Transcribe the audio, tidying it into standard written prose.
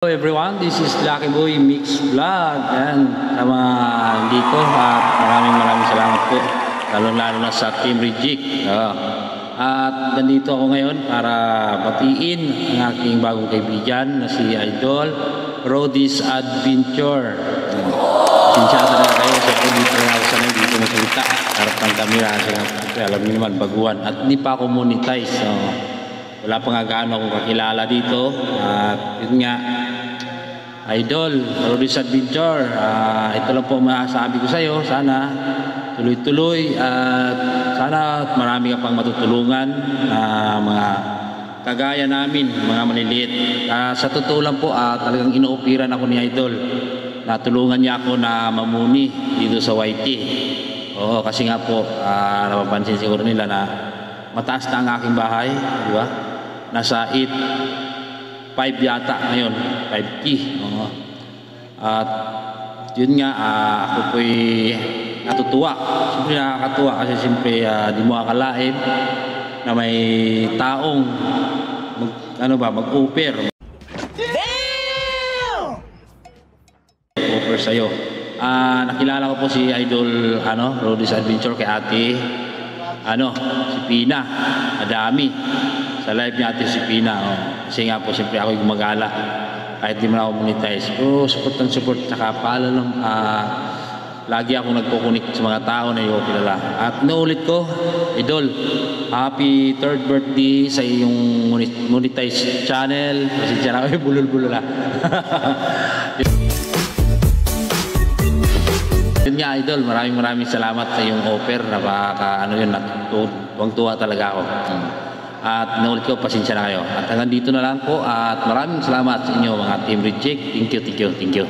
Hello everyone, this is Lucky Boy Mix Vlog. Yan, sama dito at maraming salamat po, lalo na sa Team Reject. At nandito ako ngayon para batiin ang aking bagong kaibigan na si Idol Rody's Adventure. Sinsyado na kayo kasi ako dito na ako sanay dito masalita harap ng kamera kasi alam niyo naman baguhan at hindi pa ako monetize. Wala pa nga gaano akong kakilala dito at yun nga, Idol Rody's Adventure, ito lang po masasabi ko sa iyo. Sana tuloy-tuloy at sana marami ka pang matutulungan, mga kagaya namin, mga maliliit. Sa totoo lang po, talagang inuupiran ako ni Idol. Natulungan niya ako na mamuni dito sa YT. Oo, kasi nga po, napapansin siguro nila na mataas na ang aking bahay, di ba? Nasa 5 yata ngayon, 5K. At yun nga, ako po'y natutuwa. Siyempre nakakatuwa kasi siyempre di mo akalain na may taong mag-offer. Offer sa'yo. Nakilala ko po si Idol Rody's Adventure kay ate si Pina Adami. Sa live niya ate si Pina. Kasi nga po siyempre ako gumagala kahit di man ako monetize. Pero support. Saka paalam lagi ako nagkukunik sa mga tao na yung kilala. At naulit ko, Idol, happy 3rd birthday sa iyong monetize channel. Kasi siya na bulol-bulol Yun nga, Idol, maraming salamat sa iyong offer. Tuwang-tuwa talaga ako. At naulit ko, pasensya na kayo. At hanggang dito na lang po at maraming salamat sa inyo mga Team Reject. Thank you.